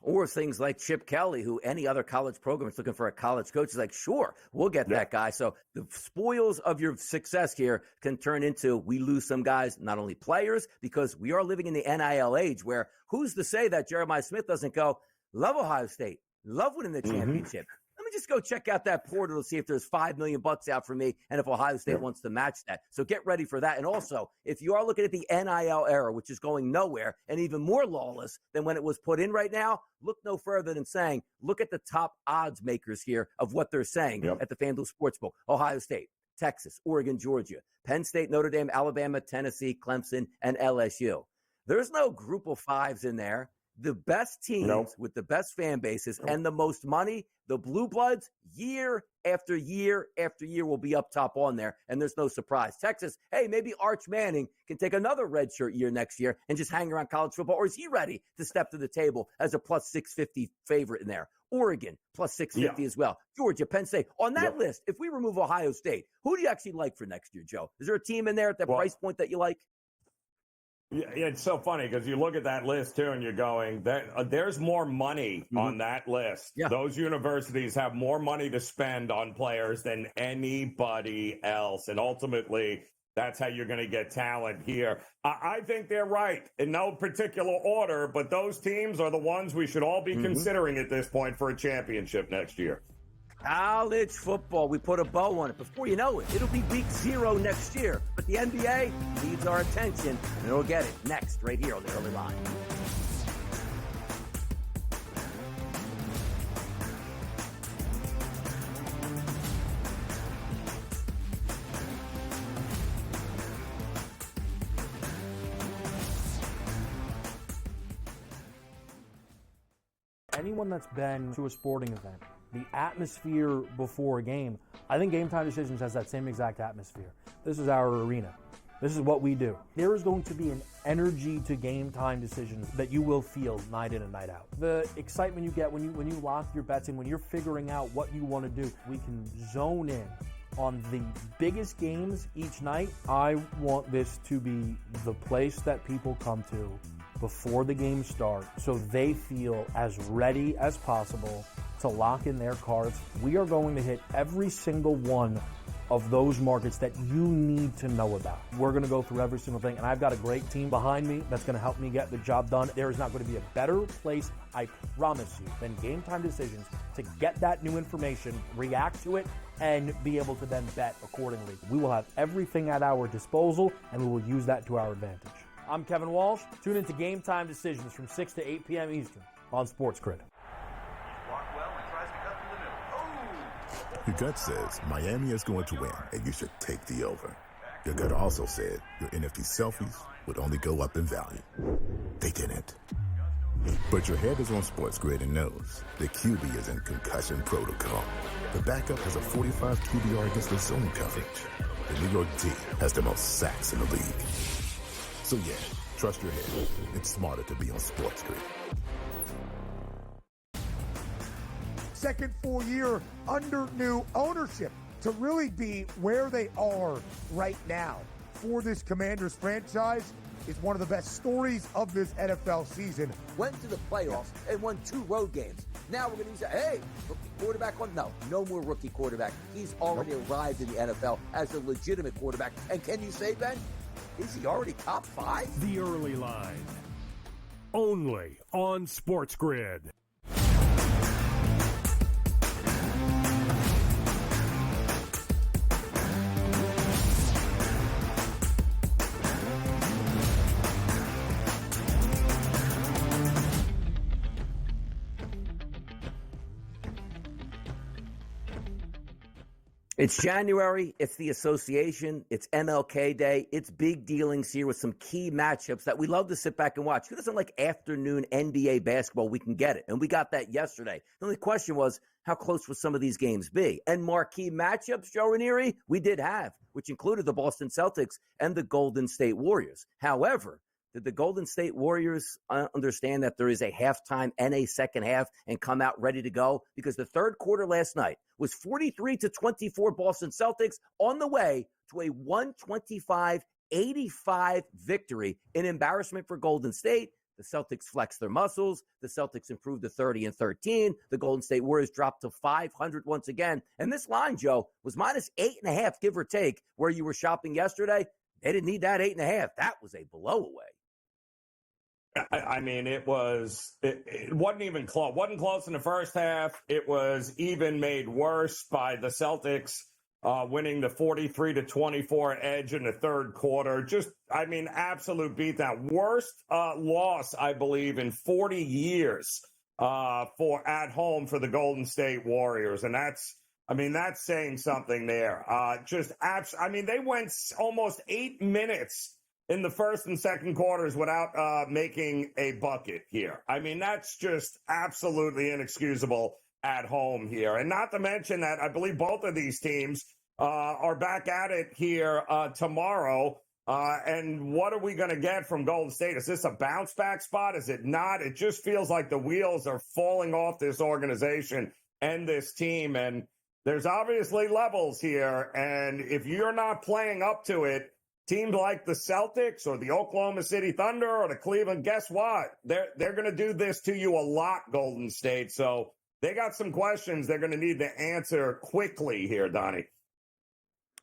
Or things like Chip Kelly, who any other college program is looking for a college coach, is like, sure, we'll get that guy. So the spoils of your success here can turn into we lose some guys, not only players, because we are living in the NIL age where who's to say that Jeremiah Smith doesn't go, love Ohio State, love winning the championship. Let me just go check out that portal to see if there's $5 million out for me and if Ohio State wants to match that. So get ready for that. And also, if you are looking at the NIL era, which is going nowhere and even more lawless than when it was put in right now, look no further than saying, look at the top odds makers here of what they're saying at the FanDuel Sportsbook. Ohio State, Texas, Oregon, Georgia, Penn State, Notre Dame, Alabama, Tennessee, Clemson, and LSU. There's no group of fives in there. The best teams with the best fan bases and the most money, the Blue Bloods, year after year after year will be up top on there, and there's no surprise. Texas, hey, maybe Arch Manning can take another redshirt year next year and just hang around college football, or is he ready to step to the table as a plus 650 favorite in there? Oregon, plus 650 as well. Georgia, Penn State. On that list, if we remove Ohio State, who do you actually like for next year, Joe? Is there a team in there at that price point that you like? Yeah, it's so funny because you look at that list too and you're going, there's more money on that list. Those universities have more money to spend on players than anybody else. And ultimately, that's how you're going to get talent here. I think they're right in no particular order, but those teams are the ones we should all be considering at this point for a championship next year. College football, we put a bow on it. Before you know it, it'll be week 0 next year. But the NBA needs our attention, and it'll get it next right here on the early line. Anyone that's been to a sporting event, the atmosphere before a game, I think Game Time Decisions has that same exact atmosphere. This is our arena. This is what we do. There is going to be an energy to Game Time Decisions that you will feel night in and night out. The excitement you get when you lock your bets in, when you're figuring out what you want to do, we can zone in on the biggest games each night. I want this to be the place that people come to before the game starts so they feel as ready as possible to lock in their cards. We are going to hit every single one of those markets that you need to know about. We're going to go through every single thing, and I've got a great team behind me that's going to help me get the job done. There is not going to be a better place, I promise you, than Game Time Decisions to get that new information, react to it, and be able to then bet accordingly. We will have everything at our disposal, and we will use that to our advantage. I'm Kevin Walsh. Tune into Game Time Decisions from 6 to 8 p.m. Eastern on SportsGrid. Your gut says Miami is going to win, and you should take the over. Your gut also said your NFT selfies would only go up in value. They didn't. But your head is on SportsGrid and knows the QB is in concussion protocol. The backup has a 45 QBR against the zone coverage. The New York D has the most sacks in the league. So yeah, trust your head. It's smarter to be on SportsGrid. Second full year under new ownership to really be where they are right now for this Commanders franchise is one of the best stories of this NFL season. Went to the playoffs and won 2 road games. Now we're going to use rookie quarterback on? No more rookie quarterback. He's already arrived in the NFL as a legitimate quarterback. And can you say, Ben, is he already top 5? The Early Line. Only on SportsGrid. It's January. It's the association. It's MLK Day. It's big dealings here with some key matchups that we love to sit back and watch. Who doesn't like afternoon NBA basketball? We can get it. And we got that yesterday. The only question was, how close would some of these games be? And marquee matchups, Joe Ranieri, we did have, which included the Boston Celtics and the Golden State Warriors. However, did the Golden State Warriors understand that there is a halftime and a second half and come out ready to go? Because the third quarter last night was 43-24 Boston Celtics on the way to a 125-85 victory. An embarrassment for Golden State. The Celtics flexed their muscles. The Celtics improved to 30-13. The Golden State Warriors dropped to 500 once again. And this line, Joe, was minus 8.5, give or take, where you were shopping yesterday. They didn't need that 8.5. That was a blowaway. I mean, it wasn't even close. Wasn't close in the first half. It was even made worse by the Celtics winning the 43-24 edge in the third quarter. Just, I mean, absolute beatdown. Worst loss, I believe, in 40 years for at home for the Golden State Warriors. And that's saying something there. They went almost 8 minutes in the first and second quarters without making a bucket here. I mean, that's just absolutely inexcusable at home here. And not to mention that I believe both of these teams are back at it here tomorrow. And what are we going to get from Golden State? Is this a bounce back spot? Is it not? It just feels like the wheels are falling off this organization and this team. And there's obviously levels here. And if you're not playing up to it, teams like the Celtics or the Oklahoma City Thunder or the Cleveland, guess what? They're going to do this to you a lot, Golden State. So they got some questions they're going to need to answer quickly here, Donnie.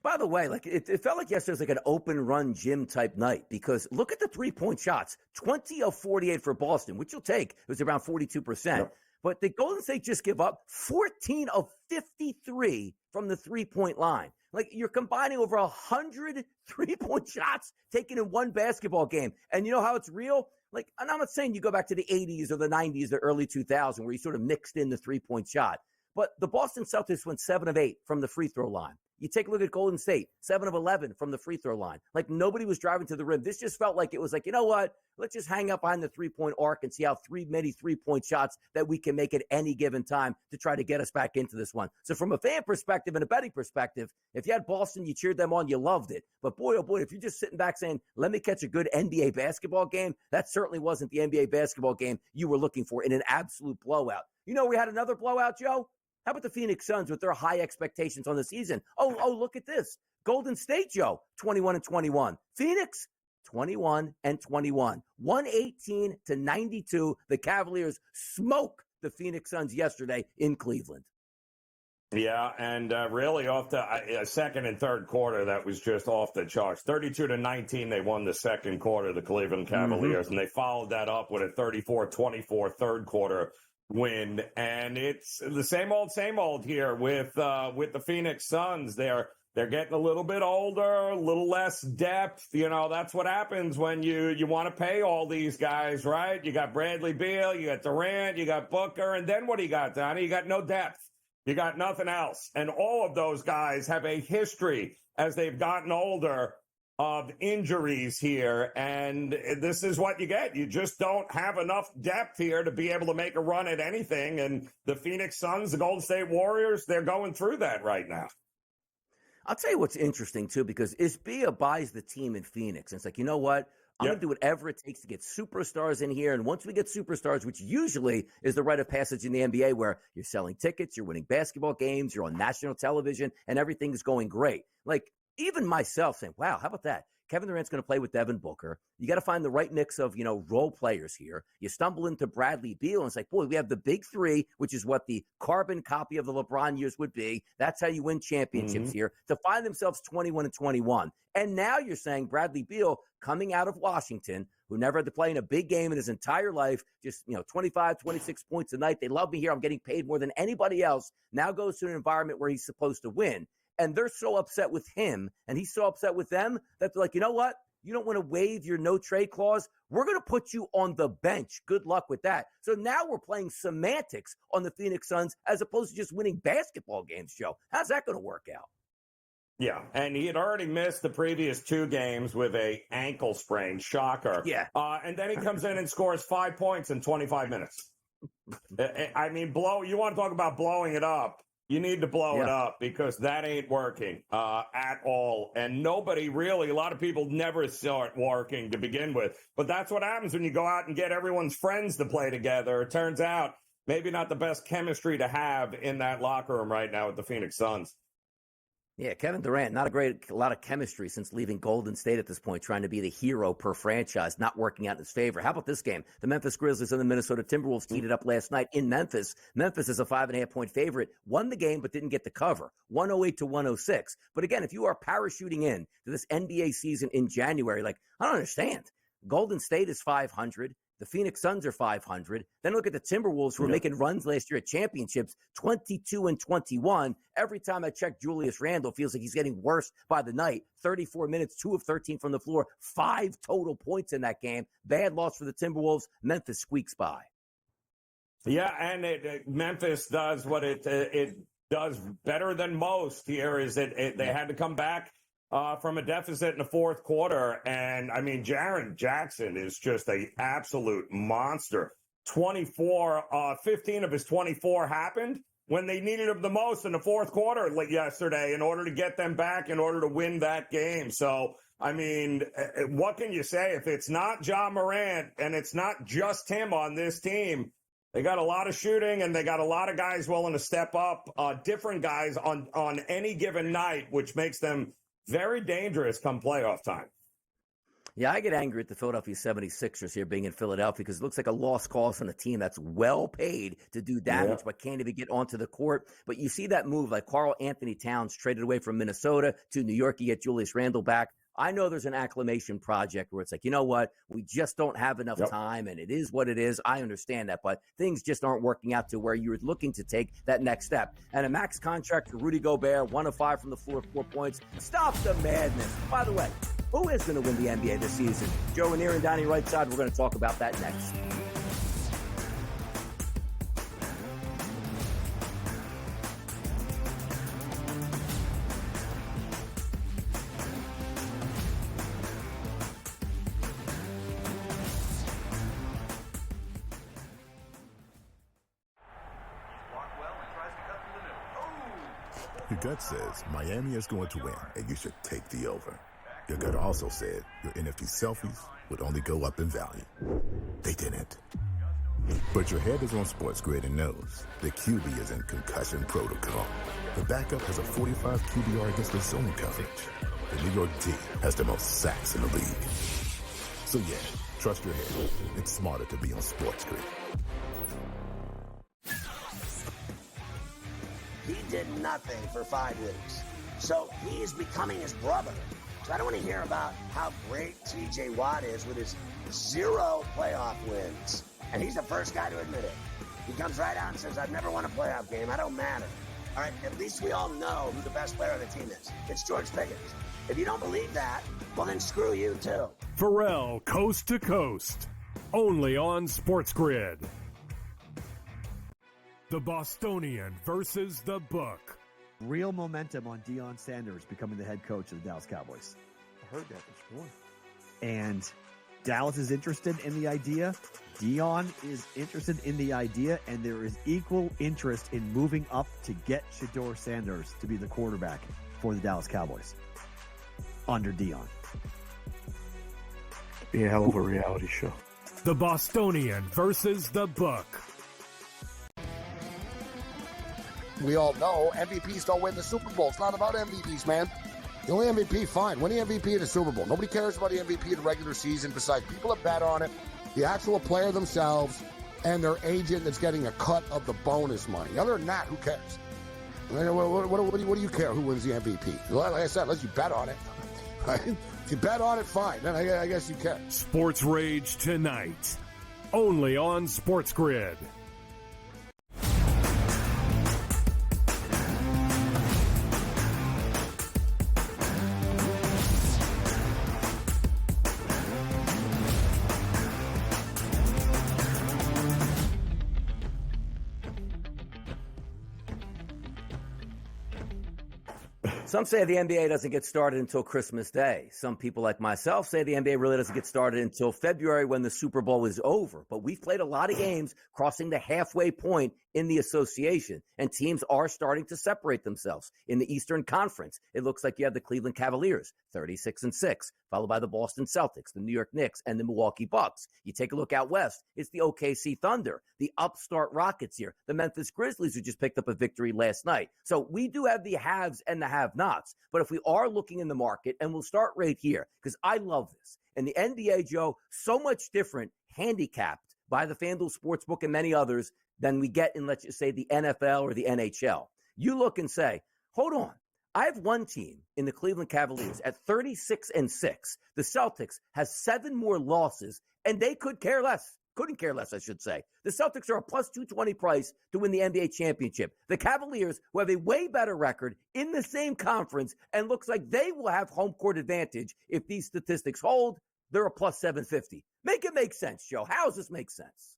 By the way, like it felt like yesterday was like an open run gym type night because look at the 3-point shots, 20 of 48 for Boston, which you'll take. It was around 42%. Yep. But the Golden State just give up 14 of 53 from the 3-point line. Like you're combining over 100 3-point shots taken in one basketball game. And you know how it's real? Like, and I'm not saying you go back to the 80s or the 90s or early 2000s where you sort of mixed in the 3-point shot. But the Boston Celtics went 7 of 8 from the free throw line. You take a look at Golden State, 7 of 11 from the free throw line. Like nobody was driving to the rim. This just felt like it was like, you know what? Let's just hang up behind the 3-point arc and see how many 3-point shots that we can make at any given time to try to get us back into this one. So from a fan perspective and a betting perspective, if you had Boston, you cheered them on, you loved it. But boy, oh boy, if you're just sitting back saying, let me catch a good NBA basketball game, that certainly wasn't the NBA basketball game you were looking for in an absolute blowout. You know, we had another blowout, Joe. How about the Phoenix Suns with their high expectations on the season? Oh, look at this. Golden State, Joe, 21-21. Phoenix, 21-21. 118-92. The Cavaliers smoke the Phoenix Suns yesterday in Cleveland. Yeah, and really off the second and third quarter, that was just off the charts. 32-19, they won the second quarter, the Cleveland Cavaliers, and they followed that up with a 34-24 third quarter win. And it's the same old here with the Phoenix Suns. They're getting a little bit older, a little less depth. You know, that's what happens when you want to pay all these guys, right? You got Bradley Beal, you got Durant, you got Booker, and then what do you got, Donnie? You got no depth. You got nothing else. And all of those guys have a history as they've gotten older of injuries here, and this is what you get. You just don't have enough depth here to be able to make a run at anything, and the Phoenix Suns, the Golden State Warriors, they're going through that right now. I'll tell you what's interesting, too, because Isbia buys the team in Phoenix, and it's like, you know what? I'm going to do whatever it takes to get superstars in here, and once we get superstars, which usually is the rite of passage in the NBA where you're selling tickets, you're winning basketball games, you're on national television, and everything's going great. Like, even myself saying, wow, how about that? Kevin Durant's going to play with Devin Booker. You got to find the right mix of, role players here. You stumble into Bradley Beal, and it's like, boy, we have the big three, which is what the carbon copy of the LeBron years would be. That's how you win championships here, to find themselves 21-21. And now you're saying Bradley Beal coming out of Washington, who never had to play in a big game in his entire life, just, 25, 26 points a night. They love me here. I'm getting paid more than anybody else. Now goes to an environment where he's supposed to win. And they're so upset with him, and he's so upset with them, that they're like, you know what? You don't want to waive your no-trade clause? We're going to put you on the bench. Good luck with that. So now we're playing semantics on the Phoenix Suns as opposed to just winning basketball games, Joe. How's that going to work out? Yeah, and he had already missed the previous 2 games with a ankle sprain. Shocker. Yeah. And then he comes in and scores 5 points in 25 minutes. I mean, you want to talk about blowing it up. You need to blow it up because that ain't working at all. And nobody really, a lot of people never saw it working to begin with. But that's what happens when you go out and get everyone's friends to play together. It turns out maybe not the best chemistry to have in that locker room right now with the Phoenix Suns. Yeah, Kevin Durant, not a lot of chemistry since leaving Golden State at this point, trying to be the hero per franchise, not working out in his favor. How about this game? The Memphis Grizzlies and the Minnesota Timberwolves teed it up last night in Memphis. Memphis is a 5.5-point favorite, won the game but didn't get the cover, 108-106. But again, if you are parachuting in to this NBA season in January, I don't understand. Golden State is 500. The Phoenix Suns are 500. Then look at the Timberwolves, who were making runs last year at championships, 22-21. Every time I check, Julius Randle feels like he's getting worse by the night. 34 minutes, 2 of 13 from the floor, 5 total points in that game. Bad loss for the Timberwolves. Memphis squeaks by. Yeah, and Memphis does what it does better than most here. Is they had to come back from a deficit in the fourth quarter. And, I mean, Jaren Jackson is just an absolute monster. 15 of his 24 happened when they needed him the most in the fourth quarter yesterday in order to get them back, in order to win that game. So, I mean, what can you say? If it's not Ja Morant and it's not just him on this team, they got a lot of shooting and they got a lot of guys willing to step up, different guys on any given night, which makes them very dangerous come playoff time. Yeah, I get angry at the Philadelphia 76ers here being in Philadelphia because it looks like a lost cause on a team that's well paid to do damage but can't even get onto the court. But you see that move, like Karl Anthony Towns traded away from Minnesota to New York. You get Julius Randle back. I know there's an acclimation project where it's like, you know what, we just don't have enough time, and it is what it is. I understand that, but things just aren't working out to where you're looking to take that next step. And a max contract for Rudy Gobert, 1 of 5 from the floor, 4 points. Stop the madness. By the way, who is going to win the NBA this season? Joe Ranieri and Donnie Rightside. We're going to talk about that next. Your gut says Miami is going to win, and you should take the over. Your gut also said your NFT selfies would only go up in value. They didn't. But your head is on SportsGrid and knows the QB is in concussion protocol. The backup has a 45 QBR against the zone coverage. The New York D has the most sacks in the league. So yeah, trust your head. It's smarter to be on SportsGrid. He did nothing for 5 weeks. So he's becoming his brother. So I don't want to hear about how great TJ Watt is with his 0 playoff wins. And he's the first guy to admit it. He comes right out and says, I've never won a playoff game. I don't matter. All right, at least we all know who the best player on the team is. It's George Pickens. If you don't believe that, well, then screw you, too. Pharrell, Coast to Coast, only on SportsGrid. The Bostonian versus the Book. Real momentum on Deion Sanders becoming the head coach of the Dallas Cowboys. I heard that this morning. And Dallas is interested in the idea. Deion is interested in the idea, and there is equal interest in moving up to get Shedeur Sanders to be the quarterback for the Dallas Cowboys under Deion. Be a hell of a reality show. The Bostonian versus the Book. We all know MVPs don't win the Super Bowl. It's not about MVPs, man. The only MVP, fine. Win the MVP of the Super Bowl. Nobody cares about the MVP of the regular season besides people that bet on it, the actual player themselves, and their agent that's getting a cut of the bonus money. Other than that, who cares? What do you care who wins the MVP? Like I said, unless you bet on it. Right? If you bet on it, fine. Then I guess you care. Sports Rage tonight, only on SportsGrid. Some say the NBA doesn't get started until Christmas Day. Some people like myself say the NBA really doesn't get started until February when the Super Bowl is over. But we've played a lot of games crossing the halfway point in the association, and teams are starting to separate themselves. In the Eastern Conference, it looks like you have the Cleveland Cavaliers, 36-6, followed by the Boston Celtics, the New York Knicks, and the Milwaukee Bucks. You take a look out west, it's the OKC Thunder, the upstart Rockets here, the Memphis Grizzlies, who just picked up a victory last night. So we do have the haves and the have-nots. But if we are looking in the market, and we'll start right here, because I love this. And the NBA, Joe, so much different, handicapped by the FanDuel Sportsbook and many others than we get in, let's just say, the NFL or the NHL. You look and say, hold on. I have one team in the Cleveland Cavaliers at 36-6. The Celtics has 7 more losses, and they couldn't care less, I should say. The Celtics are a plus 220 price to win the NBA championship. The Cavaliers, who have a way better record in the same conference and looks like they will have home court advantage if these statistics hold, they're a plus 750. Make it make sense, Joe. How does this make sense?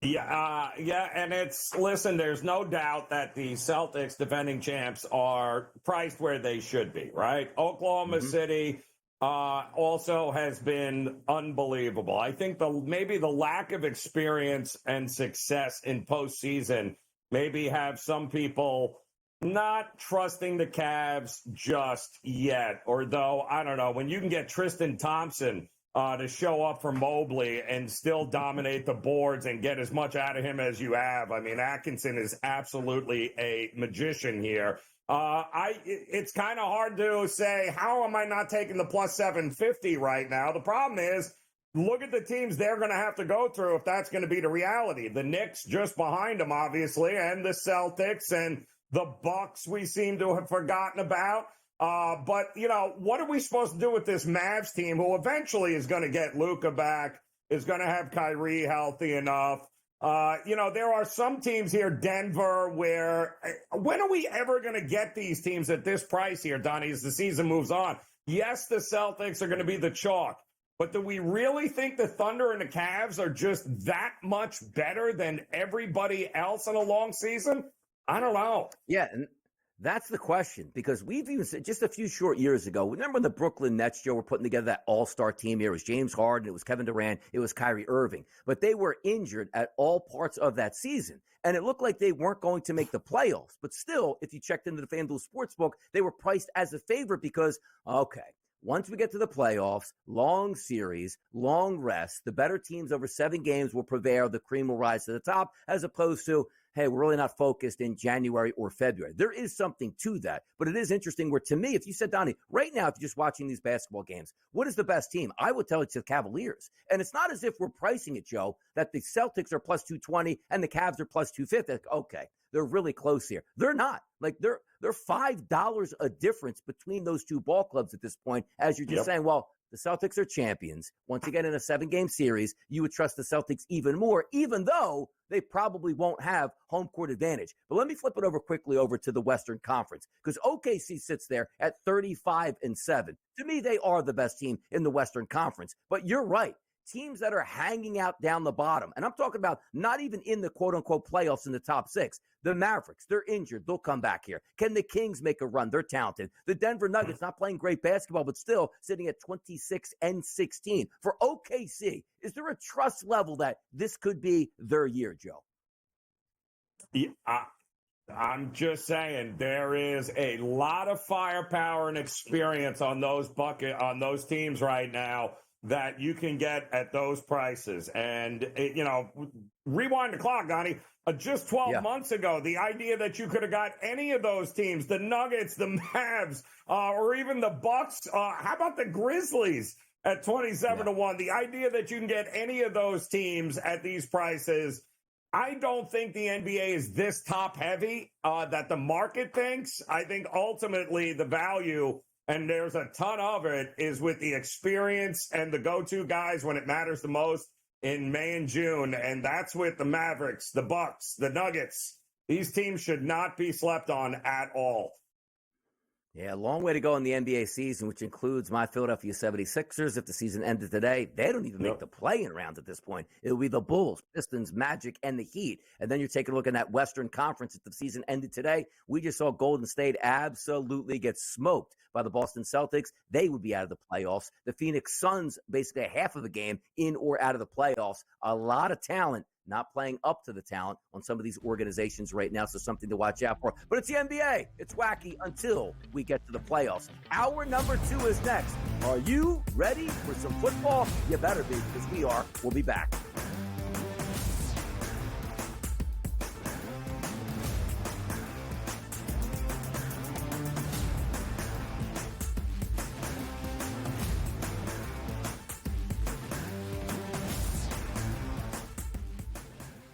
Yeah, and listen, there's no doubt that the Celtics, defending champs, are priced where they should be, right? Oklahoma City also has been unbelievable. I think maybe the lack of experience and success in postseason maybe have some people not trusting the Cavs just yet. Or though, I don't know, when you can get Tristan Thompson to show up for Mobley and still dominate the boards and get as much out of him as you have. I mean, Atkinson is absolutely a magician here. It's kind of hard to say, how am I not taking the plus 750 right now? The problem is, look at the teams they're going to have to go through if that's going to be the reality. The Knicks just behind them, obviously, and the Celtics and the Bucks we seem to have forgotten about. But, what are we supposed to do with this Mavs team who eventually is going to get Luka back, is going to have Kyrie healthy enough? There are some teams here, Denver, where when are we ever going to get these teams at this price here, Donnie, as the season moves on? Yes, the Celtics are going to be the chalk, but do we really think the Thunder and the Cavs are just that much better than everybody else in a long season? I don't know. Yeah, and that's the question, because we've even said just a few short years ago, remember when the Brooklyn Nets, Joe, were putting together that all-star team here? It was James Harden, it was Kevin Durant, it was Kyrie Irving. But they were injured at all parts of that season, and it looked like they weren't going to make the playoffs. But still, if you checked into the FanDuel Sportsbook, they were priced as a favorite because, okay, once we get to the playoffs, long series, long rest, the better teams over 7 games will prevail, the cream will rise to the top, as opposed to, hey, we're really not focused in January or February. There is something to that, but it is interesting where, to me, if you said, Donnie, right now, if you're just watching these basketball games, what is the best team? I would tell it to the Cavaliers. And it's not as if we're pricing it, Joe, that the Celtics are plus 220 and the Cavs are plus 250. Like, okay, they're really close here. They're not. Like, they're $5 a difference between those two ball clubs at this point, as you're just saying, well, the Celtics are champions. Once again, in a 7-game series, you would trust the Celtics even more, even though they probably won't have home court advantage. But let me flip it over quickly over to the Western Conference, because OKC sits there at 35-7. To me, they are the best team in the Western Conference. But you're right. Teams that are hanging out down the bottom, and I'm talking about not even in the quote-unquote playoffs in the top 6. The Mavericks, they're injured. They'll come back here. Can the Kings make a run? They're talented. The Denver Nuggets not playing great basketball, but still sitting at 26-16. For OKC, is there a trust level that this could be their year, Joe? Yeah, I'm just saying there is a lot of firepower and experience on those teams right now that you can get at those prices. And, rewind the clock, Donnie. Just 12 months ago, the idea that you could have got any of those teams, the Nuggets, the Mavs, or even the Bucks, how about the Grizzlies at 27-1? The idea that you can get any of those teams at these prices, I don't think the NBA is this top-heavy that the market thinks. I think ultimately the value, and there's a ton of it, is with the experience and the go-to guys when it matters the most in May and June, and that's with the Mavericks, the Bucks, the Nuggets. These teams should not be slept on at all. Yeah, a long way to go in the NBA season, which includes my Philadelphia 76ers. If the season ended today, they don't even make the play-in round at this point. It'll be the Bulls, Pistons, Magic, and the Heat. And then you're taking a look at that Western Conference. If the season ended today, we just saw Golden State absolutely get smoked by the Boston Celtics. They would be out of the playoffs. The Phoenix Suns, basically a half of the game, in or out of the playoffs. A lot of talent not playing up to the talent on some of these organizations right now, so something to watch out for. But it's the NBA. It's wacky until we get to the playoffs. Hour number 2 is next. Are you ready for some football? You better be, because we are. We'll be back.